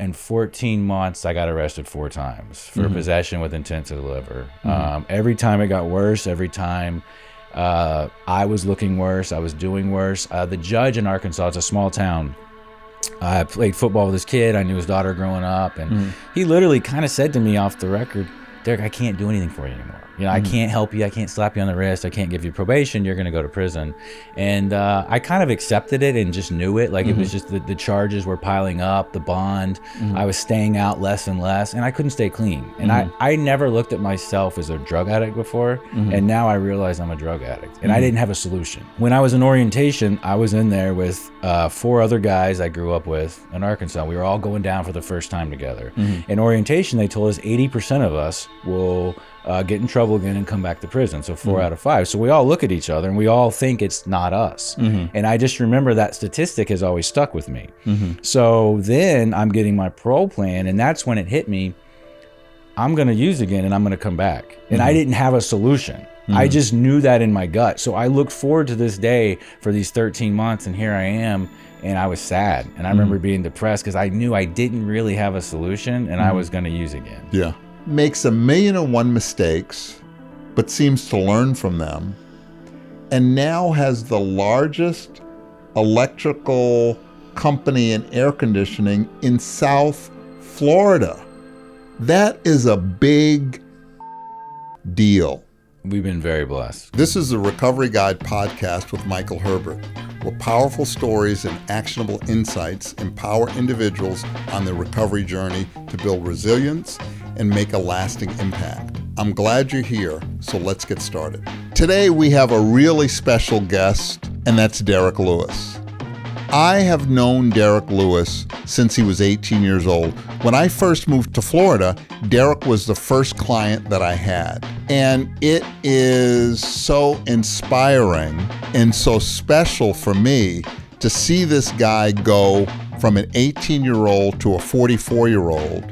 in 14 months, I got arrested 4 times for possession with intent to deliver. Every time it got worse, every time I was looking worse, I was doing worse. The judge in Arkansas, it's a small town. I played football with this kid. I knew his daughter growing up. And he literally kind of said to me off the record, Derek, I can't do anything for you anymore. You know, I can't help you. I can't slap you on the wrist. I can't give you probation. You're going to go to prison. And I kind of accepted it and just knew it. Like it was just the charges were piling up, the bond. I was staying out less and less, and I couldn't stay clean. And I never looked at myself as a drug addict before. And now I realize I'm a drug addict. And I didn't have a solution. When I was in orientation, I was in there with 4 other guys I grew up with in Arkansas. We were all going down for the first time together. In orientation, they told us 80% of us will get in trouble again and come back to prison. So 4 out of 5. So we all look at each other and we all think it's not us. And I just remember that statistic has always stuck with me. So then I'm getting my parole plan, and that's when it hit me. I'm going to use again and I'm going to come back. And I didn't have a solution. I just knew that in my gut. So I looked forward to this day for these 13 months, and here I am. And I was sad. And I remember being depressed because I knew I didn't really have a solution, and I was going to use again. Yeah. Makes 1,000,001 mistakes, but seems to learn from them, and now has the largest electrical company in air conditioning in South Florida. That is a big deal. We've been very blessed. This is the Recovery Guide podcast with Michael Herbert, where powerful stories and actionable insights empower individuals on their recovery journey to build resilience and make a lasting impact. I'm glad you're here, so let's get started. Today we have a really special guest, and that's Derek Lewis. I have known Derek Lewis since he was 18 years old. When I first moved to Florida, Derek was the first client that I had. And it is so inspiring and so special for me to see this guy go from an 18-year-old to a 44-year-old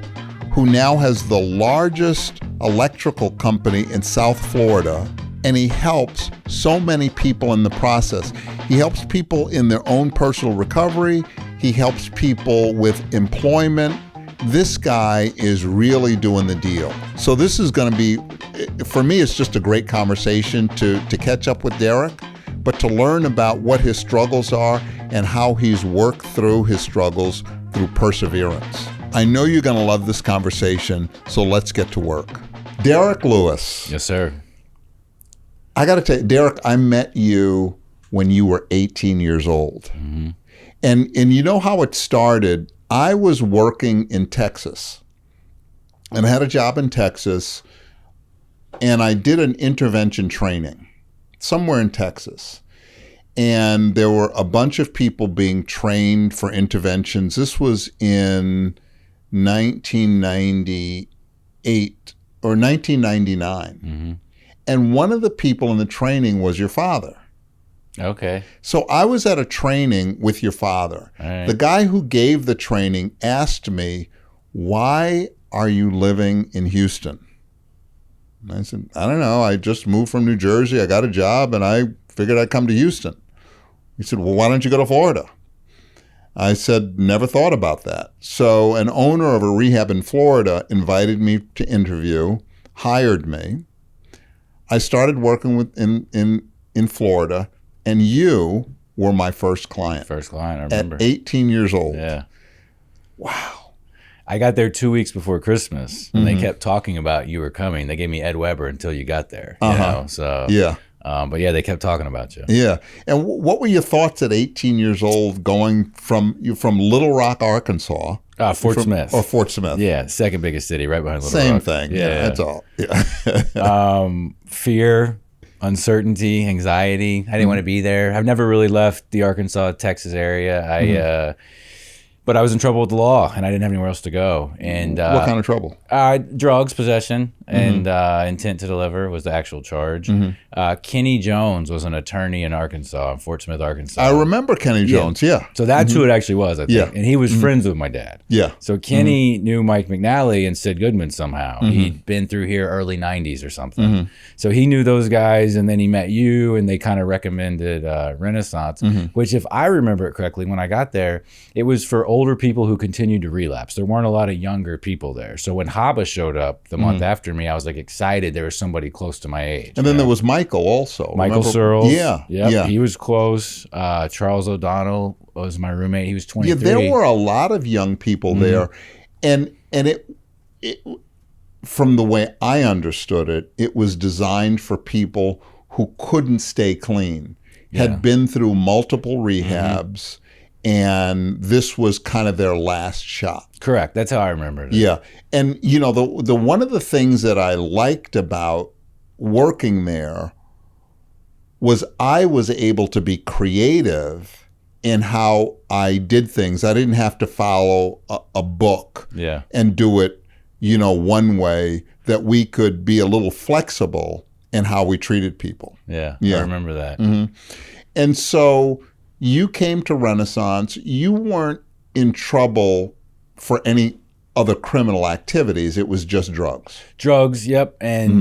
who now has the largest electrical company in South Florida, and he helps so many people in the process. He helps people in their own personal recovery. He helps people with employment. This guy is really doing the deal. So this is going to be, for me, it's just a great conversation to catch up with Derek, but to learn about what his struggles are and how he's worked through his struggles through perseverance. I know you're going to love this conversation, so let's get to work. Derek Lewis. Yes, sir. I got to tell you, Derek, I met you when you were 18 years old. And you know how it started? I was working in Texas, and I had a job in Texas, and I did an intervention training somewhere in Texas. And there were a bunch of people being trained for interventions. This was in 1998 or 1999. And one of the people in the training was your father. Okay. So I was at a training with your father. Right. The guy who gave the training asked me, "Why are you living in Houston?" And I said, "I don't know. I just moved from New Jersey. I got a job, and I figured I'd come to Houston." He said, "Well, why don't you go to Florida?" I said, "Never thought about that." So an owner of a rehab in Florida invited me to interview, hired me. I started working in Florida, and you were my first client. First client, I remember. At 18 years old. Yeah. Wow. I got there 2 weeks before Christmas, and they kept talking about you were coming. They gave me Ed Weber until you got there. You know? So yeah. But yeah, they kept talking about you. Yeah. And what were your thoughts at 18 years old going from Little Rock, Arkansas? Fort Smith. Or Fort Smith. Yeah, second biggest city right behind Little Same Rock. thing. Yeah, that's all. Yeah. Fear, uncertainty, anxiety. I didn't want to be there. I've never really left the Arkansas, Texas area. But I was in trouble with the law, and I didn't have anywhere else to go. And what kind of trouble? Drugs, possession. and intent to deliver was the actual charge. Kenny Jones was an attorney in Arkansas, in Fort Smith, Arkansas. I remember Kenny Jones, yeah. So that's who it actually was, I think. Yeah. And he was friends with my dad. Yeah. So Kenny knew Mike McNally and Sid Goodman somehow. He'd been through here early 90s or something. So he knew those guys, and then he met you, and they kind of recommended Renaissance, which, if I remember it correctly, when I got there, it was for older people who continued to relapse. There weren't a lot of younger people there. So when Haba showed up the month after me, I was like excited there was somebody close to my age. And then there was Michael also. Michael Searles. Yeah. He was close. Charles O'Donnell was my roommate. He was 23. Yeah, there were a lot of young people there. And it from the way I understood it, it was designed for people who couldn't stay clean, had been through multiple rehabs, and this was kind of their last shot. Correct. That's how I remember it. Yeah. And, you know, the one of the things that I liked about working there was I was able to be creative in how I did things. I didn't have to follow a book and do it, you know, one way, that we could be a little flexible in how we treated people. Yeah. I remember that. And so you came to Renaissance. You weren't in trouble for any other criminal activities. It was just drugs. Drugs, yep. And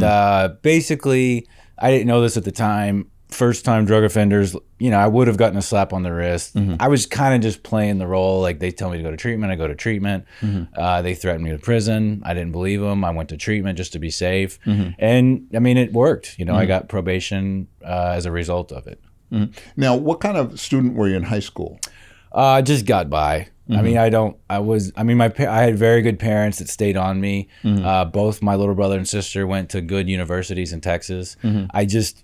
basically, I didn't know this at the time. First-time drug offenders, you know, I would have gotten a slap on the wrist. I was kind of just playing the role. Like, they tell me to go to treatment, I go to treatment. They threatened me with prison. I didn't believe them. I went to treatment just to be safe. And, I mean, it worked. You know, I got probation as a result of it. Now, what kind of student were you in high school? Just got by. I mean, I had very good parents that stayed on me. Both my little brother and sister went to good universities in Texas.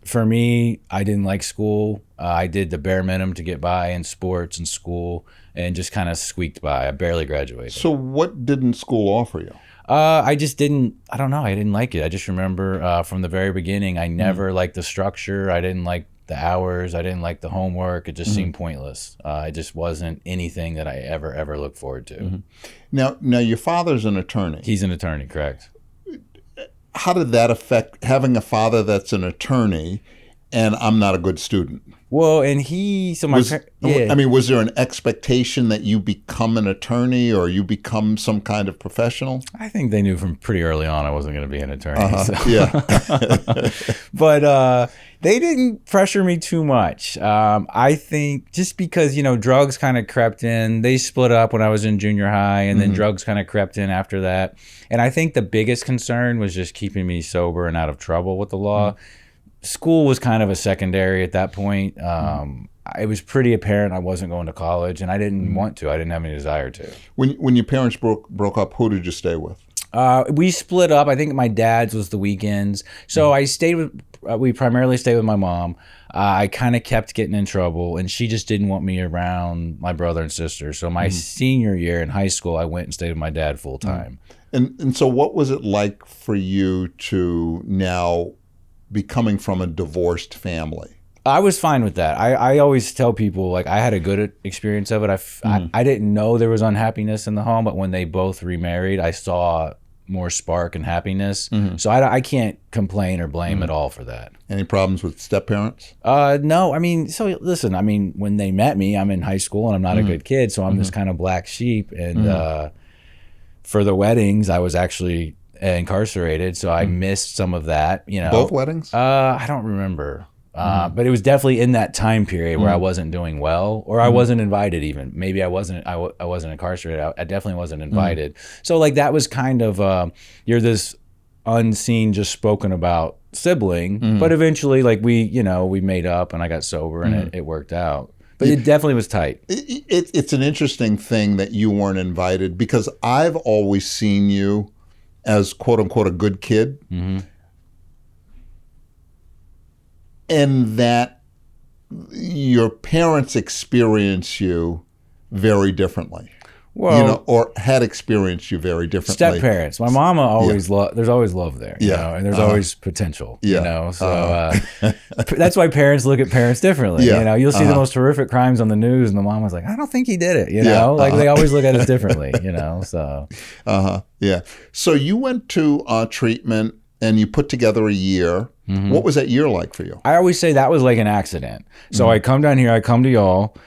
For me, I didn't like school. I did the bare minimum to get by in sports and school, and just kind of squeaked by. I barely graduated. So what didn't school offer you? I just didn't, I don't know. I didn't like it. I just remember from the very beginning, I never liked the structure. I didn't like the hours. I didn't like the homework. It just seemed pointless. It just wasn't anything that I ever looked forward to. Now your father's an attorney. He's an attorney, correct. How did that affect having a father that's an attorney and I'm not a good student? Well, and was there an expectation that you become an attorney or you become some kind of professional? I think they knew from pretty early on I wasn't going to be an attorney. But they didn't pressure me too much. I think just because, you know, drugs kind of crept in. They split up when I was in junior high, and then drugs kind of crept in after that. And I think the biggest concern was just keeping me sober and out of trouble with the law. School was kind of a secondary at that point. It was pretty apparent I wasn't going to college, and I didn't want to. I didn't have any desire to. When your parents broke up, who did you stay with? We split up. I think my dad's was the weekends. So I stayed with, we primarily stayed with my mom. I kind of kept getting in trouble, and she just didn't want me around my brother and sister. So my senior year in high school, I went and stayed with my dad full time. And so what was it like for you to now be coming from a divorced family? I was fine with that. I always tell people, like, I had a good experience of it. I didn't know there was unhappiness in the home, but when they both remarried, I saw more spark and happiness. So I can't complain or blame at all for that. Any problems with step-parents? No. I mean, so listen, I mean, when they met me, I'm in high school and I'm not a good kid, so I'm this kind of black sheep. And for the weddings, I was actually incarcerated, so I missed some of that. You know, both weddings? I don't remember. But it was definitely in that time period where I wasn't doing well, or I wasn't invited even. Maybe I wasn't incarcerated. I definitely wasn't invited. So like that was kind of, you're this unseen, just spoken about sibling, but eventually like we made up and I got sober and it worked out. But it definitely was tight. It's an interesting thing that you weren't invited, because I've always seen you as quote unquote a good kid. And that your parents experience you very differently. Well, you know, or had experienced you very differently. Step parents. My mama always there's always love there, you know, and there's always potential, you know. So that's why parents look at parents differently. You know, you'll see the most horrific crimes on the news, and the mom was like, "I don't think he did it," you know. Like they always look at us differently, you know. So So you went to treatment. and you put together a year. What was that year like for you? I always say that was like an accident. So I come down here, I come to y'all.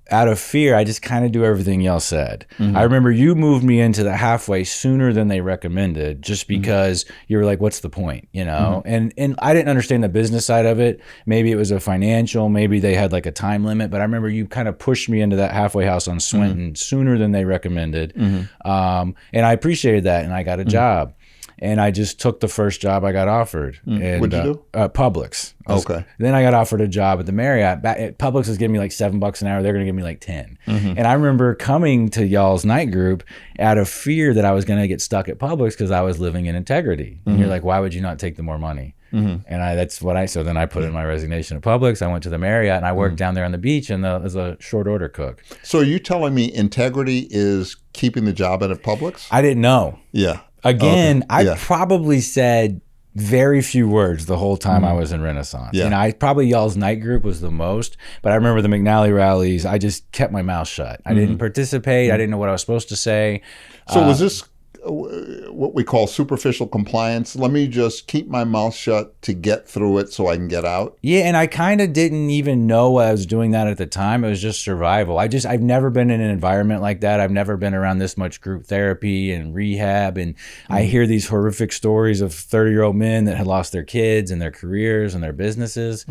Out of fear, I just kind of do everything y'all said. I remember you moved me into the halfway sooner than they recommended, just because you were like, what's the point, you know? And I didn't understand the business side of it. Maybe it was a financial, maybe they had like a time limit, but I remember you kind of pushed me into that halfway house on Swinton sooner than they recommended. And I appreciated that, and I got a job. And I just took the first job I got offered. And, What'd you do? Publix. Okay. Then I got offered a job at the Marriott. Publix was giving me like $7 an hour. They're going to give me like 10. And I remember coming to y'all's night group out of fear that I was going to get stuck at Publix because I was living in integrity. And you're like, why would you not take the more money? And so then I put in my resignation at Publix. I went to the Marriott and I worked down there on the beach as a short order cook. So are you telling me integrity is keeping the job at Publix? I didn't know. Yeah. Again, I probably said very few words the whole time I was in Renaissance. Yeah. And I probably y'all's night group was the most, but I remember the McNally rallies, I just kept my mouth shut. I didn't participate. I didn't know what I was supposed to say. So was this what we call superficial compliance? Let me just keep my mouth shut to get through it so I can get out? Yeah, and I kind of didn't even know I was doing that at the time. It was just survival. I've never been in an environment like that. I've never been around this much group therapy and rehab. And I hear these horrific stories of 30-year-old men that had lost their kids and their careers and their businesses.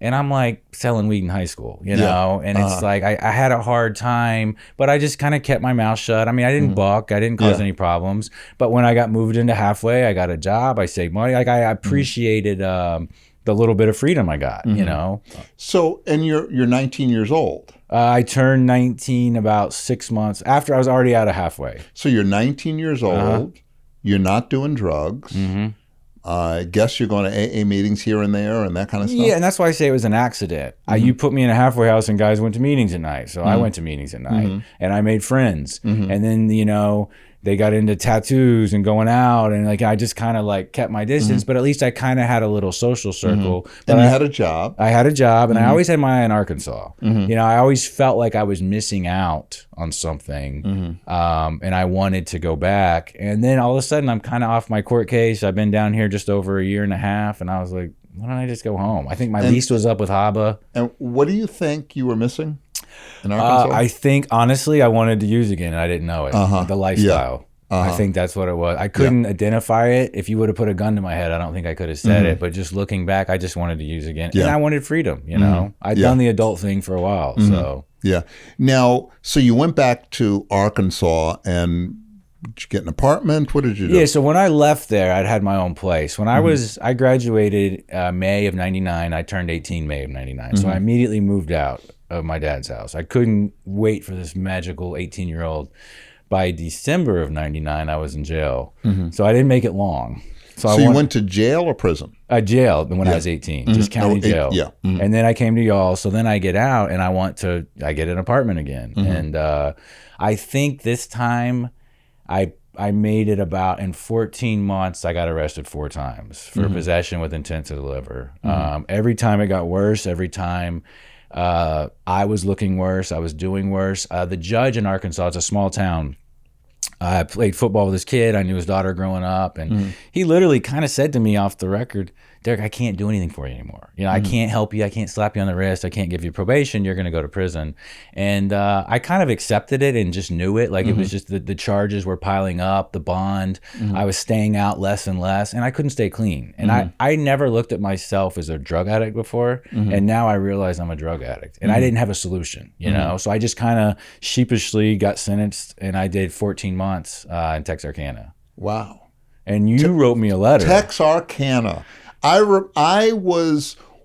And I'm like selling weed in high school, you know? And it's like, I had a hard time, but I just kind of kept my mouth shut. I mean, I didn't buck, I didn't cause any problems. But when I got moved into halfway, I got a job, I saved money. Like I appreciated the little bit of freedom I got, you know? So, and you're 19 years old. I turned 19 about 6 months after I was already out of halfway. So you're 19 years old, you're not doing drugs. I guess you're going to AA meetings here and there and that kind of stuff? Yeah, and that's why I say it was an accident. You put me in a halfway house and guys went to meetings at night. So I went to meetings at night and I made friends. And then, you know, they got into tattoos and going out, and like I just kind of like kept my distance, but at least I kind of had a little social circle. And you had a job. I had a job, and I always had my eye on Arkansas. You know, I always felt like I was missing out on something, and I wanted to go back. And then all of a sudden, I'm kind of off my court case. I've been down here just over a year and a half, and I was like, why don't I just go home? I think my lease was up with HABA. And what do you think you were missing in Arkansas? I think, honestly, I wanted to use again, and I didn't know it. The lifestyle. I think that's what it was. I couldn't identify it. If you would have put a gun to my head, I don't think I could have said it. But just looking back, I just wanted to use again. And I wanted freedom, you know. I'd done the adult thing for a while, so. Yeah. Now, so you went back to Arkansas, and did you get an apartment? What did you do? Yeah, so when I left there, I'd had my own place. When I graduated May of 99. I turned 18 May of 99. So I immediately moved out of my dad's house. I couldn't wait for this magical 18-year-old. By December of 99, I was in jail. So I didn't make it long. So you went to jail or prison? Jail when I was 18, just county jail. And then I came to y'all. So then I get out and I get an apartment again. And I think this time I made it about in 14 months. I got arrested 4 times for possession with intent to deliver. Every time it got worse, every time I was looking worse, I was doing worse. The judge in Arkansas, it's a small town. I played football with his kid. I knew his daughter growing up. And he literally kind of said to me off the record, Derek, I can't do anything for you anymore. You know, I can't help you. I can't slap you on the wrist. I can't give you probation. You're going to go to prison. And I kind of accepted it and just knew it. Like it was just the charges were piling up, the bond. I was staying out less and less, and I couldn't stay clean. And I never looked at myself as a drug addict before. And now I realize I'm a drug addict. And I didn't have a solution, you know? So I just kind of sheepishly got sentenced, and I did 14 months in Texarkana. Wow. And you wrote me a letter. Texarkana. I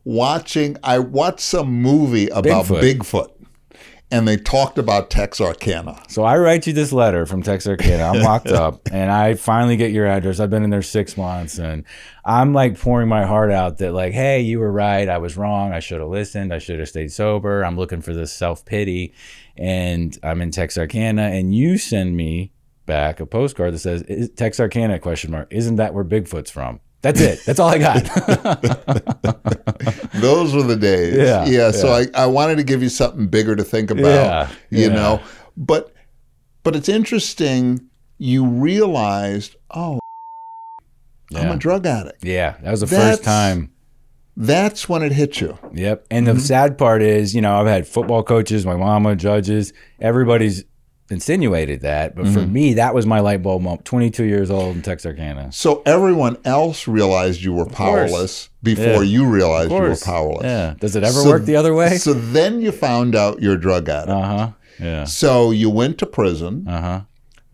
watched some movie about Bigfoot, and they talked about Texarkana. So I write you this letter from Texarkana. I'm locked up, and I finally get your address. I've been in there 6 months, and I'm like pouring my heart out that like, hey, you were right. I was wrong. I should have listened. I should have stayed sober. I'm looking for this self-pity, and I'm in Texarkana, and you send me back a postcard that says, Texarkana, ? Isn't that where Bigfoot's from? That's it. That's all I got. Those were the days. Yeah. So I wanted to give you something bigger to think about, you know. But it's interesting. You realized, oh, I'm a drug addict. Yeah, that was the first time. That's when it hit you. Yep. And the sad part is, I've had football coaches, my mama, judges, everybody's insinuated that. But for me, that was my light bulb moment. 22 years old in Texarkana. So everyone else realized you were powerless before you realized you were powerless. Yeah. Does it ever work the other way? So then you found out you're a drug addict. Yeah. So you went to prison,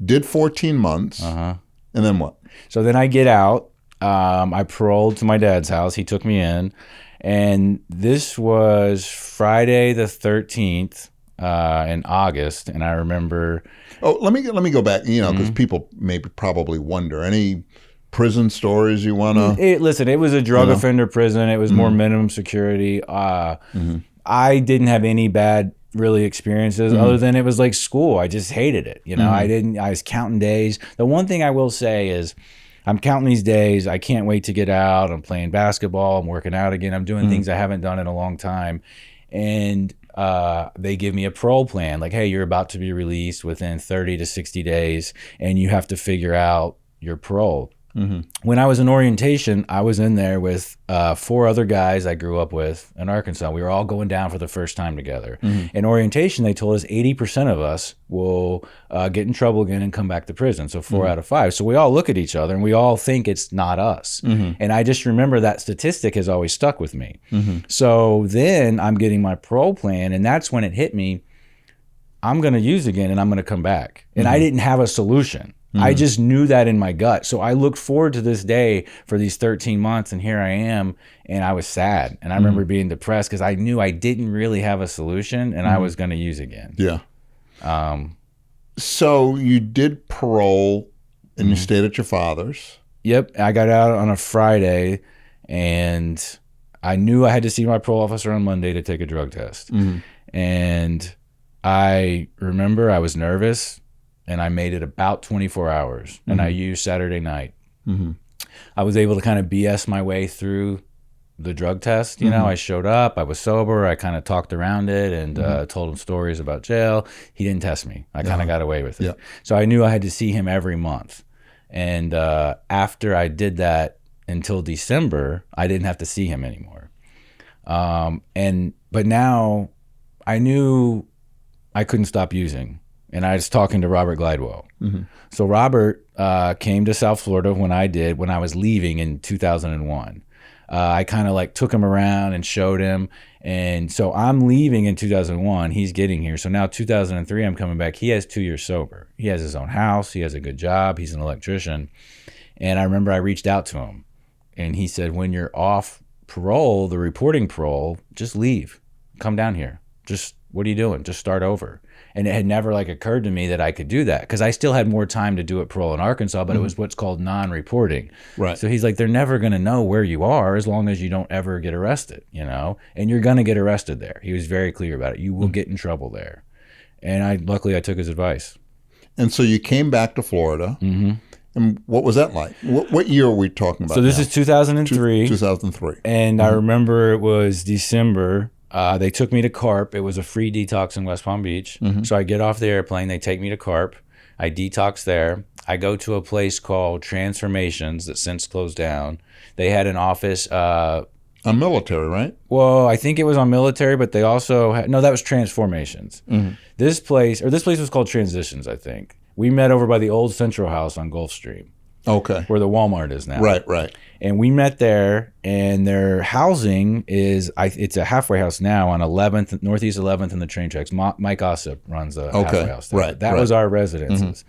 did 14 months, and then what? So then I get out. I paroled to my dad's house. He took me in. And this was Friday the 13th in August. And I remember... Oh, let me go back, because people probably wonder. Any prison stories you want to... Listen, it was a drug offender prison. It was more minimum security. I didn't have any bad... really experiences other than it was like school. I just hated it. I was counting days. The one thing I will say is I'm counting these days. I can't wait to get out. I'm playing basketball. I'm working out again. I'm doing things I haven't done in a long time. And they give me a parole plan. Like, hey, you're about to be released within 30 to 60 days and you have to figure out your parole. When I was in orientation, I was in there with 4 other guys I grew up with in Arkansas. We were all going down for the first time together. In orientation, they told us 80% of us will get in trouble again and come back to prison. So 4 out of 5. So we all look at each other and we all think it's not us. And I just remember that statistic has always stuck with me. So then I'm getting my parole plan, and that's when it hit me. I'm going to use again and I'm going to come back. And I didn't have a solution. I just knew that in my gut. So I looked forward to this day for these 13 months, and here I am, and I was sad. And I remember being depressed because I knew I didn't really have a solution, and I was going to use again. Yeah. So you did parole, and you stayed at your father's. Yep. I got out on a Friday, and I knew I had to see my parole officer on Monday to take a drug test. And I remember I was nervous. And I made it about 24 hours, and I used Saturday night. I was able to kind of BS my way through the drug test. I showed up, I was sober, I kind of talked around it and told him stories about jail. He didn't test me. I kind of got away with it. So I knew I had to see him every month. And after I did that until December, I didn't have to see him anymore. But now I knew I couldn't stop using. And I was talking to Robert Glidewell. So Robert came to South Florida when I was leaving in 2001. I kind of like took him around and showed him. And so I'm leaving in 2001. He's getting here. So now 2003, I'm coming back. He has 2 years sober. He has his own house. He has a good job. He's an electrician. And I remember I reached out to him. And he said, when you're off parole, the reporting parole, just leave. Come down here. Just, what are you doing? Just start over. And it had never occurred to me that I could do that because I still had more time to do it parole in Arkansas, but it was what's called non-reporting. Right. So he's like, they're never going to know where you are as long as you don't ever get arrested, and you're going to get arrested there. He was very clear about it. You will get in trouble there. And luckily I took his advice. And so you came back to Florida. And what was that like? What year are we talking about? So this is 2003. 2003. And I remember it was December. They took me to Carp. It was a free detox in West Palm Beach. So I get off the airplane. They take me to Carp. I detox there. I go to a place called Transformations that since closed down. They had an office. On military, right? Well, I think it was on military, but they also had, no, that was Transformations. This place was called Transitions, I think. We met over by the old Central House on Gulfstream. Okay. Where the Walmart is now. Right. And we met there, and their housing is, it's a halfway house now on 11th, Northeast 11th and the train tracks. Mike Ossip runs the halfway house there. Right. That was our residences.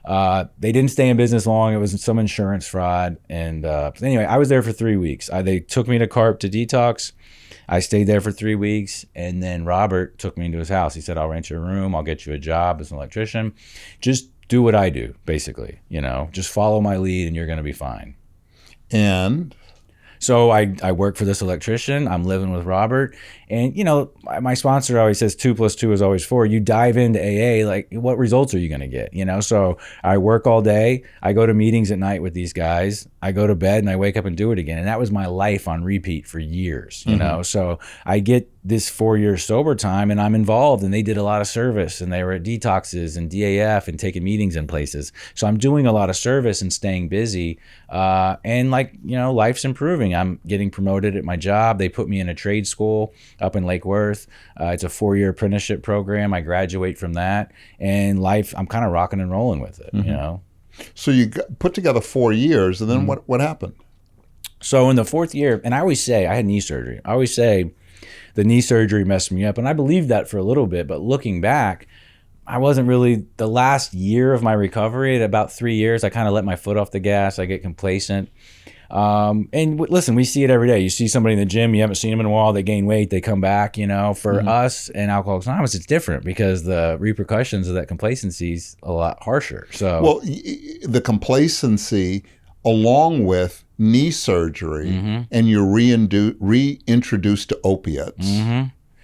They didn't stay in business long. It was some insurance fraud. And anyway, I was there for 3 weeks. They took me to Carp to detox. I stayed there for 3 weeks, and then Robert took me into his house. He said, I'll rent you a room. I'll get you a job as an electrician. Just do what I do, basically. Just follow my lead and you're going to be fine. And so I work for this electrician. I'm living with Robert. And, my sponsor always says 2 + 2 is always 4. You dive into AA, what results are you going to get? So I work all day. I go to meetings at night with these guys. I go to bed and I wake up and do it again. And that was my life on repeat for years, So I get this 4-year sober time, and I'm involved, and they did a lot of service, and they were at detoxes and DAF and taking meetings in places. So I'm doing a lot of service and staying busy. And like, you know, life's improving. I'm getting promoted at my job. They put me in a trade school up in Lake Worth. It's a 4-year apprenticeship program. I graduate from that, and life, I'm kind of rocking and rolling with it, you know? So you put together 4 years, and then what happened? So in the 4th year, and I always say, I had knee surgery. I always say the knee surgery messed me up, and I believed that for a little bit, but looking back, I wasn't really, the last year of my recovery, at about 3 years, I kind of let my foot off the gas. I get complacent. Listen, we see it every day. You see somebody in the gym, you haven't seen them in a while, they gain weight, they come back, you know. For us in Alcoholics Anonymous, it's different because the repercussions of that complacency is a lot harsher. So, well, the complacency along with knee surgery, and you're reintroduced to opiates.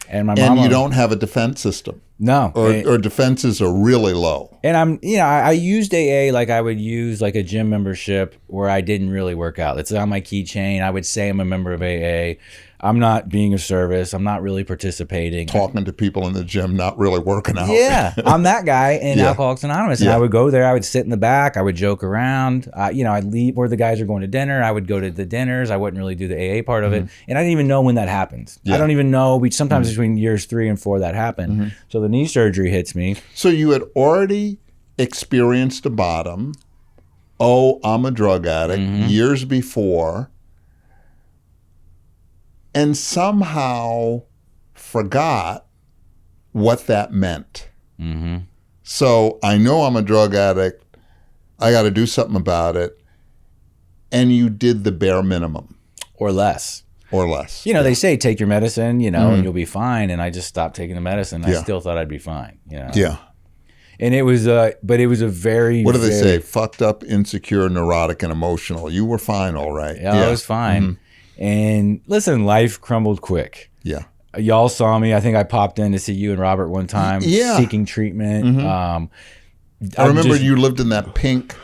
And my mom, and you don't have a defense system. No. Or defenses are really low. And I used AA like I would use like a gym membership where I didn't really work out. It's on my keychain. I would say I'm a member of AA. I'm not being of service. I'm not really participating. Talking to people in the gym, not really working out. Yeah, I'm that guy in Alcoholics Anonymous. And I would go there. I would sit in the back. I would joke around. I'd leave where the guys are going to dinner. I would go to the dinners. I wouldn't really do the AA part of it. And I didn't even know when that happened. I don't even know. Sometimes between years 3 and 4 that happened. So the knee surgery hits me. So you had already experienced a bottom. Oh, I'm a drug addict years before. And somehow forgot what that meant. So I know I'm a drug addict. I got to do something about it. And you did the bare minimum. Or less. Or less. They say take your medicine, and you'll be fine. And I just stopped taking the medicine. I still thought I'd be fine. Yeah. And it was, but it was a very, what do they say? Fucked up, insecure, neurotic, and emotional. You were fine, all right. Yeah, I was fine. And listen, life crumbled quick. Yeah. Y'all saw me. I think I popped in to see you and Robert one time seeking treatment. I remember you lived in that pink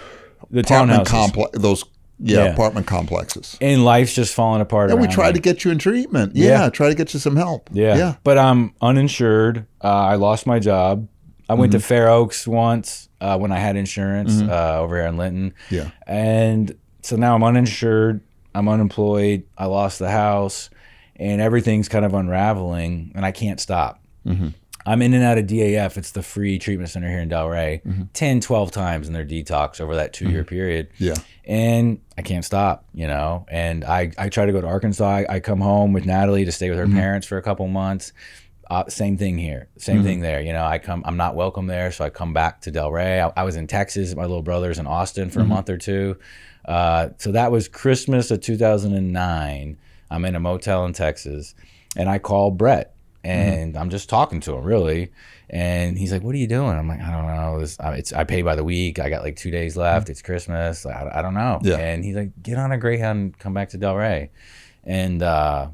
apartment complex, apartment complexes. And life's just falling apart. And we tried to get you in treatment. Yeah, try to get you some help. Yeah. But I'm uninsured. I lost my job. I went to Fair Oaks once when I had insurance over here in Linton. Yeah. And so now I'm uninsured. I'm unemployed. I lost the house, and everything's kind of unraveling, and I can't stop. I'm in and out of DAF. It's the free treatment center here in Delray, 10, 12 times in their detox over that 2-year period. Yeah. And I can't stop, and I try to go to Arkansas. I come home with Natalie to stay with her parents for a couple months. Same thing here. Same thing there. I'm not welcome there, so I come back to Delray. I was in Texas. My little brother's in Austin for a month or two. So that was Christmas of 2009. I'm in a motel in Texas, and I call Brett, and I'm just talking to him, really. And he's like, "What are you doing?" I'm like, "I don't know. I pay by the week. I got like 2 days left. It's Christmas. I don't know." Yeah. And he's like, "Get on a Greyhound and come back to Delray." And I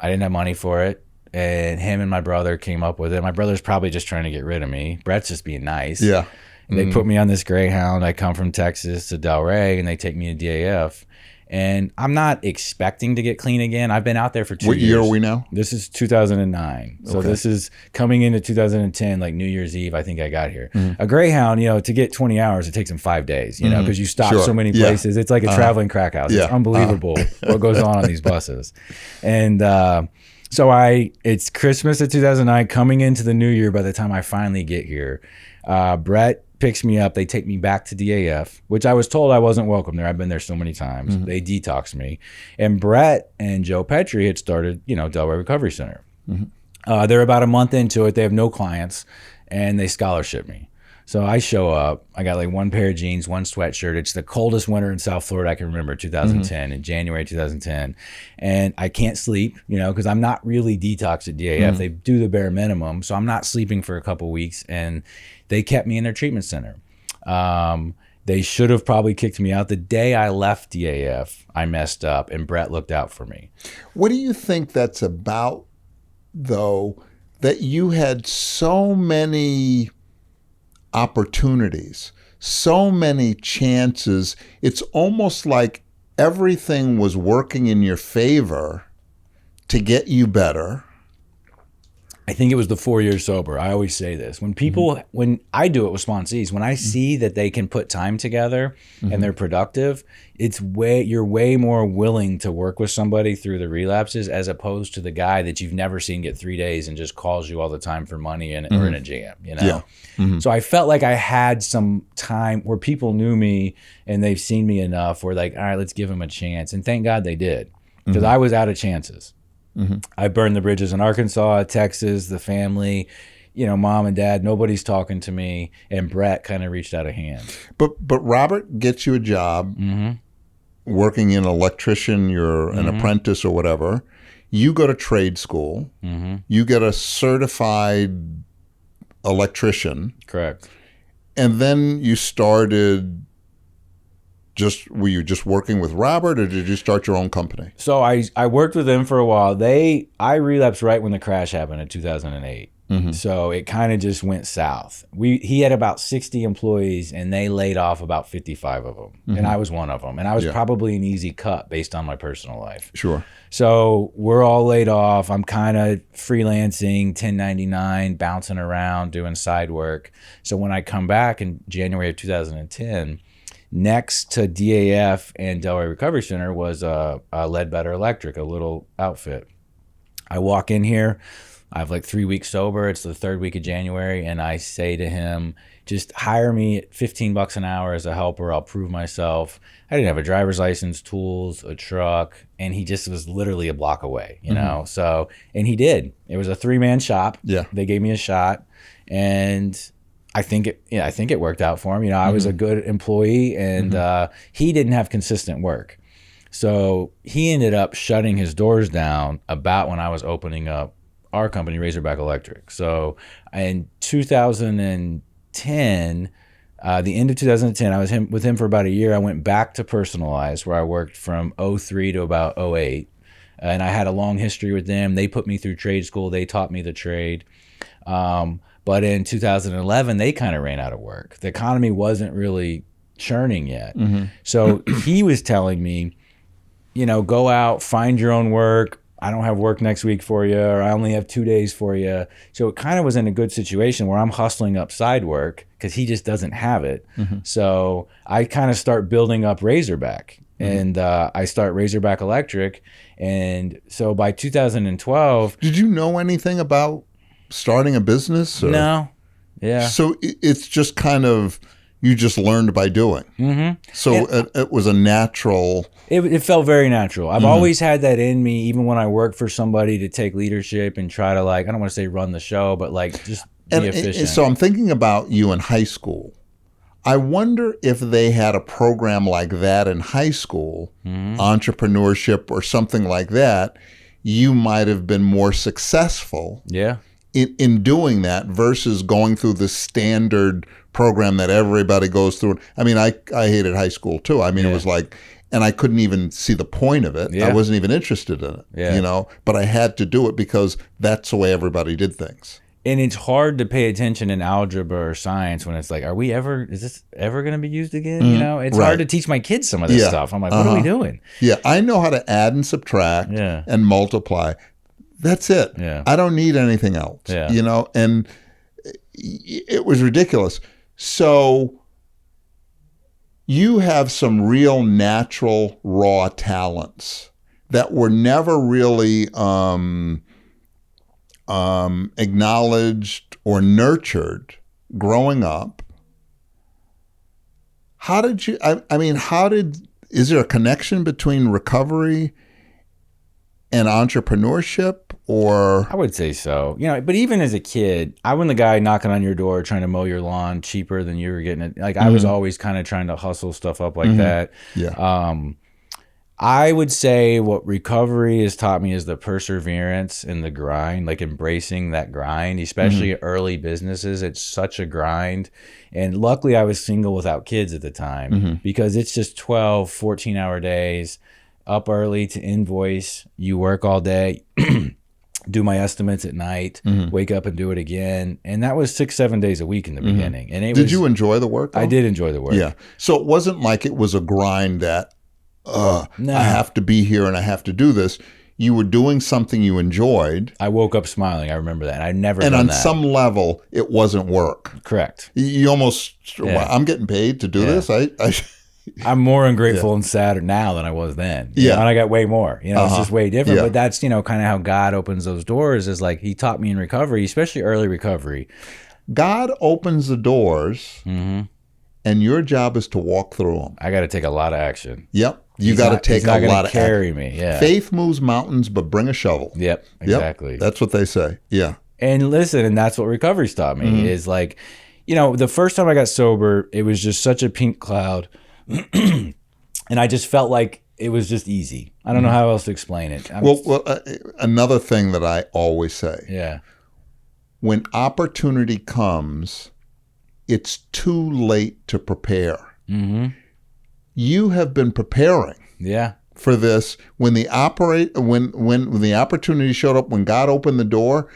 didn't have money for it. And him and my brother came up with it. My brother's probably just trying to get rid of me. Brett's just being nice. Yeah. And they put me on this Greyhound. I come from Texas to Delray, and they take me to DAF. And I'm not expecting to get clean again. I've been out there for 2 years. What year are we now? This is 2009. So this is coming into 2010, like New Year's Eve, I think I got here. A Greyhound, to get 20 hours, it takes them 5 days, because you stop so many places. It's like a traveling crack house. It's unbelievable what goes on these buses. And so it's Christmas of 2009, coming into the new year by the time I finally get here. Brett picks me up. They take me back to DAF, which I was told I wasn't welcome there. I've been there so many times. They detoxed me. And Brett and Joe Petrie had started, Delray Recovery Center. They're about a month into it. They have no clients, and they scholarship me. So I show up. I got like one pair of jeans, one sweatshirt. It's the coldest winter in South Florida I can remember, 2010, in January 2010. And I can't sleep, because I'm not really detoxed at DAF. They do the bare minimum. So I'm not sleeping for a couple weeks. And they kept me in their treatment center. They should have probably kicked me out. The day I left DAF, I messed up, and Brett looked out for me. What do you think that's about, though, that you had so many opportunities, so many chances? It's almost like everything was working in your favor to get you better, I think it was the 4 years sober. I always say this. When people, when I do it with sponsees, when I see that they can put time together and they're productive, you're way more willing to work with somebody through the relapses as opposed to the guy that you've never seen get 3 days and just calls you all the time for money and or in a jam, you know? Yeah. So I felt like I had some time where people knew me and they've seen me enough where like, all right, let's give them a chance. And thank God they did, because I was out of chances. I burned the bridges in Arkansas, Texas, the family, you know, mom and dad, nobody's talking to me. And Brett kind of reached out a hand. But Robert gets you a job working in electrician, you're an apprentice or whatever. You go to trade school. You get a certified electrician. Correct. And then you started were you just working with Robert, or did you start your own company? So I worked with them for a while. I relapsed right when the crash happened in 2008. So it kind of just went south. He had about 60 employees and they laid off about 55 of them. And I was one of them. And I was probably an easy cut based on my personal life. Sure. So we're all laid off. I'm kind of freelancing, 1099, bouncing around, doing side work. So when I come back in January of 2010, next to DAF and Delray Recovery Center was Ledbetter Electric, a little outfit. I walk in here. I have like 3 weeks sober. It's the third week of January. And I say to him, just hire me at $15 an hour as a helper. I'll prove myself. I didn't have a driver's license, tools, a truck. And he just was literally a block away, you know? So, and he did. It was a 3-man shop. Yeah. They gave me a shot. And I think it worked out for him. You know, I was a good employee and he didn't have consistent work. So he ended up shutting his doors down about when I was opening up our company, Razorback Electric. So in 2010, the end of 2010, I was with him for about a year. I went back to Personalized, where I worked from 03 to about 08. And I had a long history with them. They put me through trade school. They taught me the trade. But in 2011, they kind of ran out of work. The economy wasn't really churning yet. So he was telling me, you know, go out, find your own work. I don't have work next week for you, or I only have 2 days for you. So it kind of was in a good situation where I'm hustling up side work because he just doesn't have it. So I kind of start building up Razorback. And I start Razorback Electric. And so by 2012... Did you know anything about starting a business? Or? No. Yeah. So it's just kind of, you just learned by doing. So it was a natural... It felt very natural. I've always had that in me, even when I work for somebody, to take leadership and try to, like, I don't want to say run the show, but like just be efficient. And so I'm thinking about you in high school. I wonder if they had a program like that in high school, entrepreneurship or something like that, you might have been more successful in doing that versus going through the standard program that everybody goes through. I mean, I hated high school too. I mean, it was like, and I couldn't even see the point of it. I wasn't even interested in it, you know, but I had to do it because that's the way everybody did things. And it's hard to pay attention in algebra or science when it's like, is this ever going to be used again? You know, it's hard to teach my kids some of this stuff. I'm like, what are we doing? Yeah, I know how to add and subtract and multiply. That's it. I don't need anything else, you know, and it was ridiculous. So you have some real natural raw talents that were never really acknowledged or nurtured growing up. How did you, is there a connection between recovery and entrepreneurship, or? I would say so. You know, but even as a kid, I wasn't the guy knocking on your door trying to mow your lawn cheaper than you were getting it. Like I was always kind of trying to hustle stuff up like that. I would say what recovery has taught me is the perseverance and the grind, like embracing that grind, especially early businesses. It's such a grind. And luckily I was single without kids at the time because it's just 12, 14-hour days, up early to invoice. You work all day, do my estimates at night, wake up and do it again. And that was 6-7 days a week in the beginning. And Did you enjoy the work, though? I did enjoy the work. Yeah. So it wasn't like it was a grind that, I have to be here and I have to do this. you were doing something you enjoyed. I woke up smiling. I remember that. I'd never and done on that. some level, it wasn't work. Correct. You almost, well, I'm getting paid to do this. I'm more ungrateful and sadder now than I was then. Yeah. And I got way more. It's just way different. Yeah. But that's, kind of how God opens those doors, is like he taught me in recovery, especially early recovery. God opens the doors, and your job is to walk through them. I got to take a lot of action. Yep. You got to take a lot of carry me. Yeah. Faith moves mountains, but bring a shovel. Yep. Exactly. Yep. That's what they say. Yeah. And listen, and that's what recovery's taught me is like, the first time I got sober, it was just such a pink cloud. And I just felt like it was just easy. I don't know how else to explain it. Another thing that I always say. Yeah. When opportunity comes, it's too late to prepare. You have been preparing. Yeah. For this. When the opportunity showed up, when God opened the door,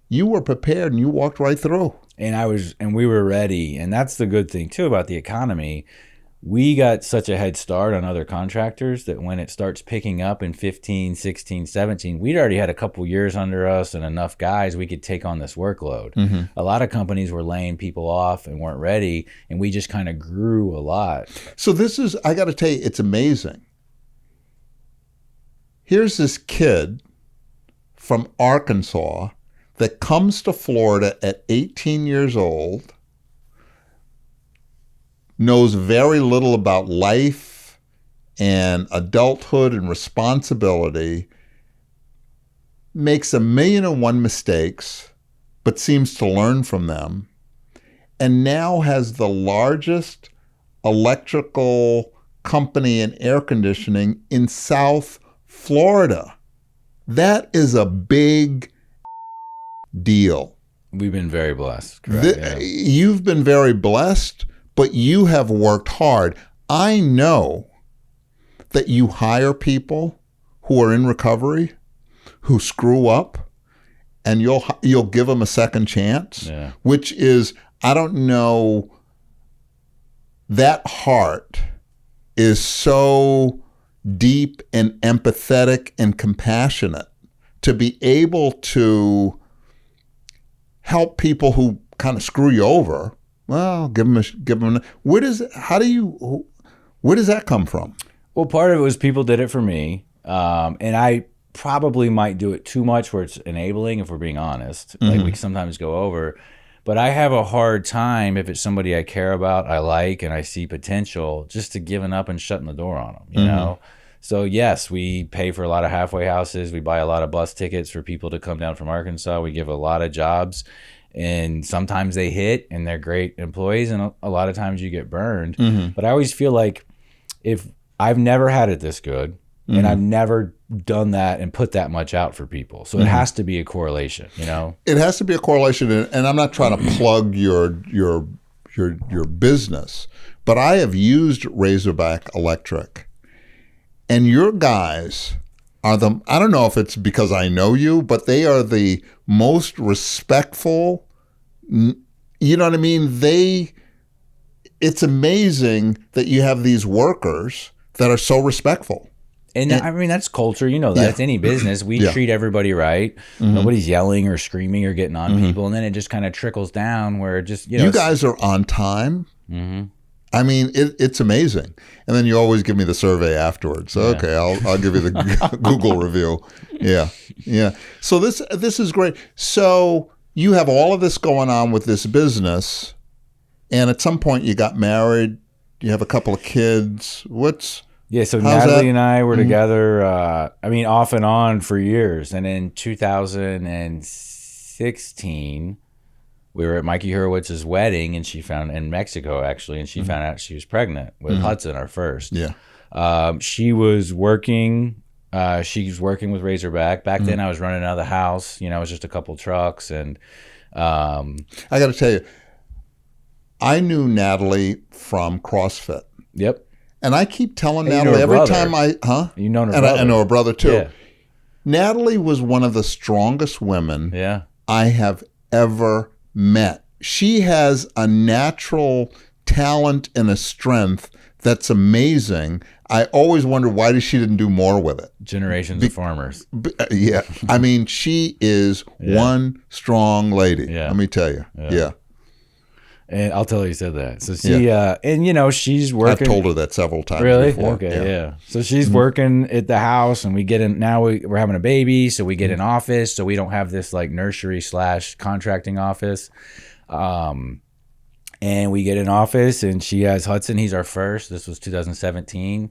you were prepared and you walked right through. And we were ready. And that's the good thing too about the economy. We got such a head start on other contractors that when it starts picking up in 15, 16, 17, we'd already had a couple years under us and enough guys we could take on this workload. A lot of companies were laying people off and weren't ready, and we just kind of grew a lot. So I got to tell you, it's amazing. Here's this kid from Arkansas that comes to Florida at 18 years old, knows very little about life and adulthood and responsibility, makes 1,000,001 mistakes, but seems to learn from them, and now has the largest electrical company in air conditioning in South Florida. That is a big deal. We've been very blessed. Correct? You've been very blessed, but you have worked hard. I know that you hire people who are in recovery, who screw up, and you'll give them a second chance, which is, I don't know, that heart is so deep and empathetic and compassionate to be able to help people who kind of screw you over. Well, give them. Where does that come from? Well, part of it was people did it for me, and I probably might do it too much where it's enabling, if we're being honest. Like we sometimes go over, but I have a hard time if it's somebody I care about, I like, and I see potential, just to giving up and shutting the door on them. You know. So yes, we pay for a lot of halfway houses. We buy a lot of bus tickets for people to come down from Arkansas. We give a lot of jobs. And sometimes they hit and they're great employees, and a lot of times you get burned. But I always feel like if I've never had it this good, and I've never done that and put that much out for people. So it has to be a correlation, It has to be a correlation, and I'm not trying to plug your business, but I have used Razorback Electric, and your guys are I don't know if it's because I know you, but they are the most respectful. You know what I mean? It's amazing that you have these workers that are so respectful. And I mean, that's culture. That. It's any business. We treat everybody right. Nobody's yelling or screaming or getting on people. And then it just kind of trickles down where it just, You guys are on time. I mean, it's amazing. And then you always give me the survey afterwards. Okay, I'll give you the Google review. Yeah. So this is great. So you have all of this going on with this business, and at some point you got married. You have a couple of kids. So Natalie and I were together, off and on for years. And in 2016, we were at Mikey Horowitz's wedding, and she found in Mexico actually, and she found out she was pregnant with Hudson, our first. She was working. She's working with Razorback. Back then, I was running out of the house. It was just a couple trucks, and I got to tell you, I knew Natalie from CrossFit. Yep. And I keep telling Natalie every time You know her brother. I know her brother too. Yeah. Natalie was one of the strongest women I have ever met. She has a natural talent and a strength That's amazing. I always wonder why she didn't do more with it. Generations of farmers. Yeah. I mean, she is one strong lady. Yeah. Let me tell you. Yeah. And I'll tell her you said that. So she, and you know, she's working. I've told her that several times really? before. Okay, yeah. So she's working at the house, and we get in, now we're having a baby, so we get an office, so we don't have this like nursery / contracting office. And we get an office, and she has Hudson. He's our first. This was 2017.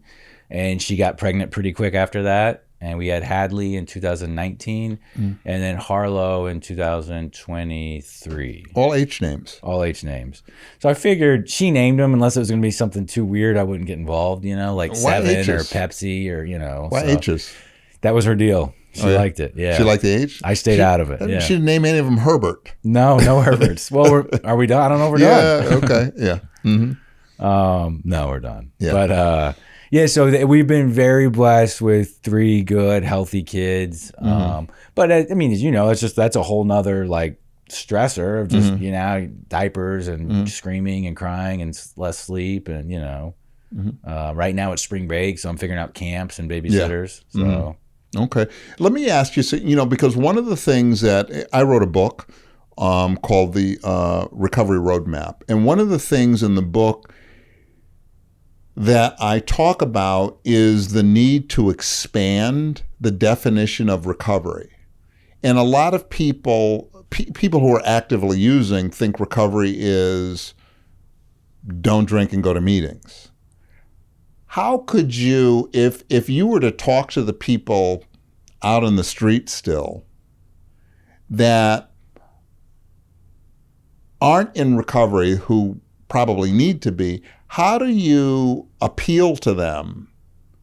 And she got pregnant pretty quick after that. And we had Hadley in 2019, and then Harlow in 2023. All H names. All H names. So I figured she named them, unless it was going to be something too weird, I wouldn't get involved, you know, like Why 7 H's? or Pepsi or, you know. Why H's? That was her deal. She liked it. Yeah. She liked the H? I stayed out of it. Yeah. She didn't name any of them Herbert. No Herberts. Well, are we done? I don't know if we're done. Yeah, okay. Yeah. No, we're done. Yeah. But yeah, so we've been very blessed with 3 good, healthy kids. But I mean, as you know, that's a whole nother like stressor of just you know, diapers and screaming and crying and less sleep, and you know, right now it's spring break, so I'm figuring out camps and babysitters. So okay, let me ask you. So, you know, because one of the things that I wrote a book called the Recovery Roadmap, and one of the things in the book that I talk about is the need to expand the definition of recovery. And a lot of people who are actively using think recovery is don't drink and go to meetings. How could you, if you were to talk to the people out in the street still that aren't in recovery, who probably need to be, how do you appeal to them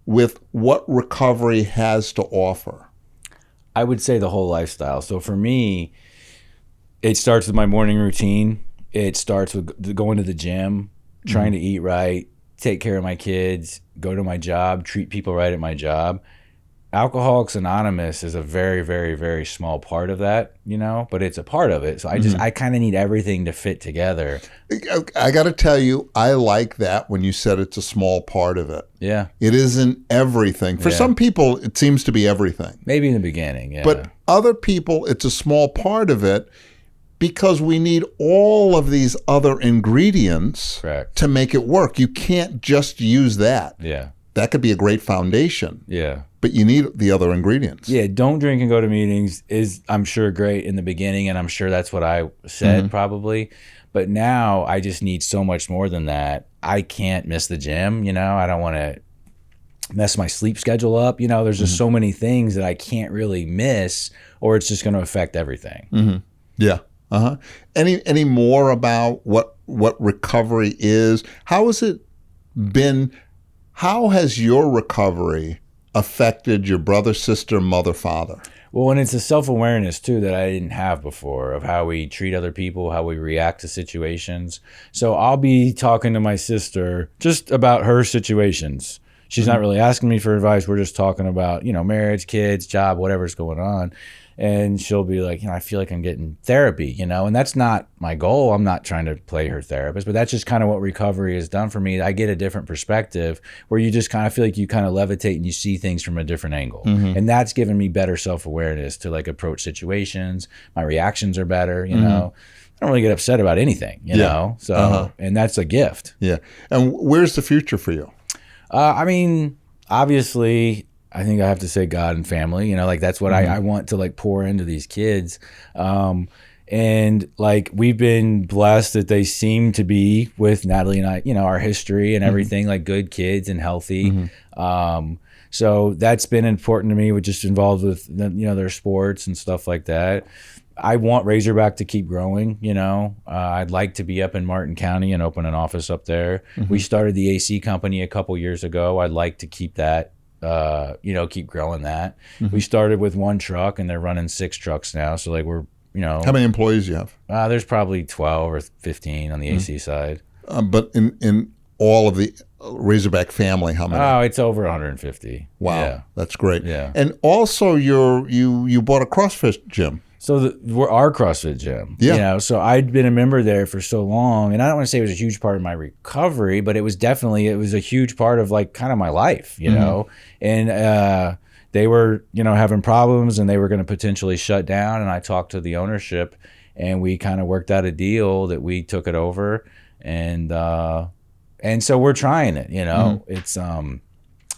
with what recovery has to offer? I would say the whole lifestyle. So for me, it starts with my morning routine. It starts with going to the gym, trying to eat right, take care of my kids, go to my job, treat people right at my job. Alcoholics Anonymous is a very, very, very small part of that, you know, but it's a part of it. So I kind of need everything to fit together. I got to tell you, I like that when you said it's a small part of it. Yeah. It isn't everything. For some people, it seems to be everything. Maybe in the beginning, yeah. But other people, it's a small part of it because we need all of these other ingredients to make it work. You can't just use that. Yeah. That could be a great foundation. Yeah. But you need the other ingredients. Yeah, don't drink and go to meetings is, I'm sure, great in the beginning, and I'm sure that's what I said probably. But now I just need so much more than that. I can't miss the gym, you know. I don't want to mess my sleep schedule up. You know, there's just so many things that I can't really miss, or it's just going to affect everything. Yeah. Any more about what recovery is? How has it been? How has your recovery affected your brother, sister, mother, father? Well, and it's a self-awareness too that I didn't have before, of how we treat other people, how we react to situations. So I'll be talking to my sister just about her situations. She's not really asking me for advice. We're just talking about, you know, marriage, kids, job, whatever's going on. And she'll be like, you know, I feel like I'm getting therapy, you know, and that's not my goal. I'm not trying to play her therapist, but that's just kind of what recovery has done for me. I get a different perspective where you just kind of feel like you kind of levitate and you see things from a different angle. And that's given me better self-awareness to like approach situations. My reactions are better, you know. I don't really get upset about anything, you know, so, and that's a gift. Yeah. And where's the future for you? I mean, obviously, I think I have to say God and family, you know, like that's what I want to like pour into these kids. And like, we've been blessed that they seem to be, with Natalie and I, you know, our history and everything, like good kids and healthy. So that's been important to me, which just involved with, you know, their sports and stuff like that. I want Razorback to keep growing, you know. I'd like to be up in Martin County and open an office up there. We started the AC company a couple years ago. I'd like to keep that, you know, keep growing that. We started with 1 truck and they're running 6 trucks now. So like we're, you know. How many employees do you have? There's probably 12 or 15 on the AC side. But in all of the Razorback family, how many? Oh, it's over 150. Wow. Yeah. That's great. Yeah. And also you bought a CrossFit gym. So we're our CrossFit gym. Yeah. You know, so I'd been a member there for so long, and I don't want to say it was a huge part of my recovery, but it was a huge part of like kind of my life, you know. And they were, you know, having problems, and they were going to potentially shut down. And I talked to the ownership, and we kind of worked out a deal that we took it over, and so we're trying it. You know, it's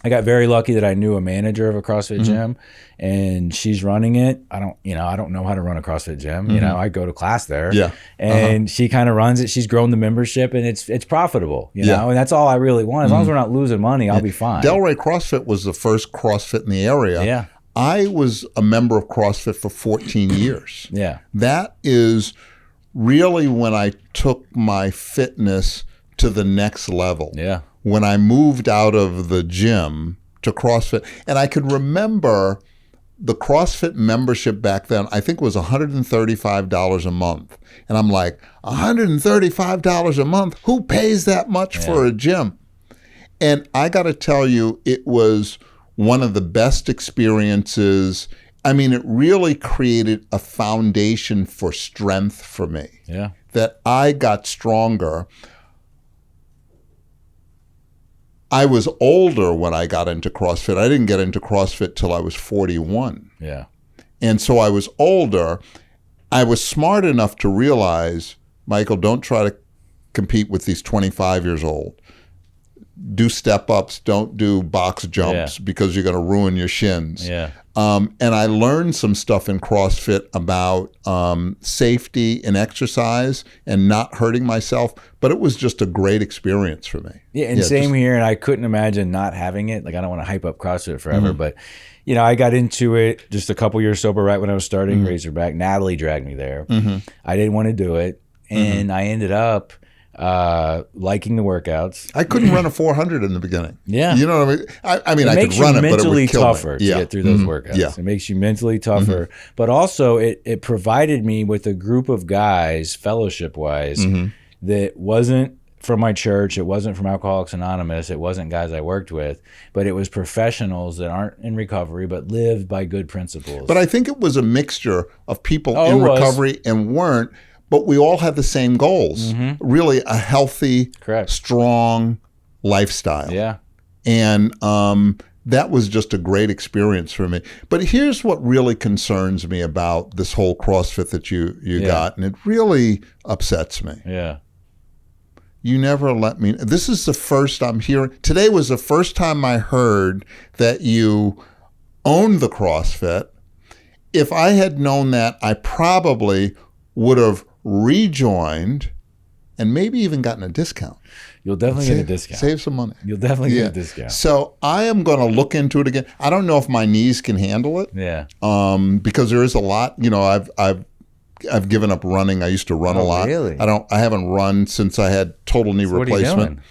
I got very lucky that I knew a manager of a CrossFit gym, and she's running it. I don't know how to run a CrossFit gym. You know, I go to class there, and she kind of runs it. She's grown the membership, and it's profitable, you know, and that's all I really want. As long as we're not losing money, I'll be fine. Delray CrossFit was the first CrossFit in the area. Yeah. I was a member of CrossFit for 14 years. Yeah. That is really when I took my fitness to the next level. Yeah. When I moved out of the gym to CrossFit. And I could remember the CrossFit membership back then, I think it was $135 a month. And I'm like, $135 a month? Who pays that much for a gym? And I got to tell you, it was one of the best experiences. I mean, it really created a foundation for strength for me. Yeah. That I got stronger. I was older when I got into CrossFit. I didn't get into CrossFit till I was 41. Yeah. And so I was older. I was smart enough to realize, Michael, don't try to compete with these 25 years old. Do step-ups. Don't do box jumps because you're going to ruin your shins. Yeah. And I learned some stuff in CrossFit about safety and exercise and not hurting myself. But it was just a great experience for me. Yeah, and same here. And I couldn't imagine not having it. Like, I don't want to hype up CrossFit forever, but, you know, I got into it just a couple years sober right when I was starting Razorback. Natalie dragged me there. I didn't want to do it. And I ended up liking the workouts. I couldn't run a 400 in the beginning. Yeah. You know what I mean? I could run it, but it would kill me. It makes you mentally tougher to get through those workouts. Yeah. It makes you mentally tougher. But also, it provided me with a group of guys, fellowship-wise, that wasn't from my church. It wasn't from Alcoholics Anonymous. It wasn't guys I worked with. But it was professionals that aren't in recovery but live by good principles. But I think it was a mixture of people in recovery and weren't. But we all had the same goals. Really a healthy, strong lifestyle. Yeah. And that was just a great experience for me. But here's what really concerns me about this whole CrossFit that you got, and it really upsets me. Yeah. You never let me. This is the first I'm hearing. Today was the first time I heard that you owned the CrossFit. If I had known that, I probably would have rejoined and maybe even gotten a discount. You'll definitely get a discount. Save some money. You'll definitely get a discount. So I am going to look into it again. I don't know if my knees can handle it. Yeah. Because there is a lot. You know, I've given up running. I used to run a lot. Really? I haven't run since I had total knee replacement. What are you doing?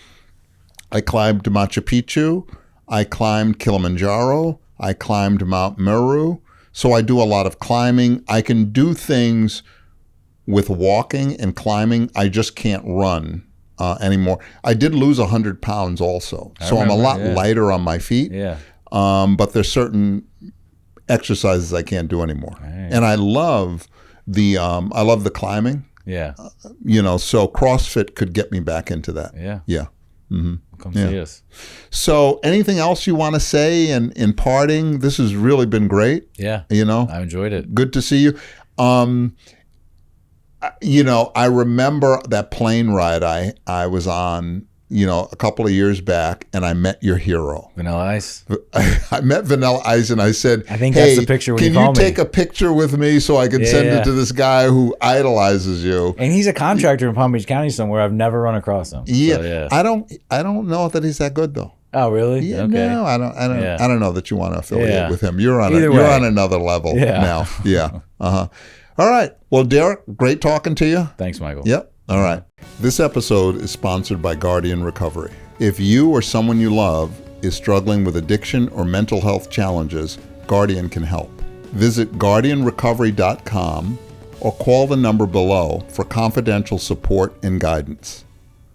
I climbed Machu Picchu. I climbed Kilimanjaro. I climbed Mount Meru. So I do a lot of climbing. I can do things with walking and climbing. I just can't run anymore. I did lose 100 pounds also. So I'm a lot lighter on my feet. Yeah. But there's certain exercises I can't do anymore. Right. And I love the climbing. Yeah. You know, so CrossFit could get me back into that. Yeah. Yeah. Come see us. So anything else you want to say in parting? This has really been great. Yeah. You know? I enjoyed it. Good to see you. You know, I remember that plane ride I was on, you know, a couple of years back, and I met your hero. Vanilla Ice? I met Vanilla Ice, and I said, I think that's the picture when you call me. Can you take a picture with me so I can send it to this guy who idolizes you? And he's a contractor in Palm Beach County somewhere. I've never run across him. Yeah. So, yeah. I don't know that he's that good, though. Oh, really? Yeah, okay. No, I don't know that you want to affiliate with him. You're on another level now. Yeah. All right. Well, Derek, great talking to you. Thanks, Michael. Yep. All right. This episode is sponsored by Guardian Recovery. If you or someone you love is struggling with addiction or mental health challenges, Guardian can help. Visit guardianrecovery.com or call the number below for confidential support and guidance.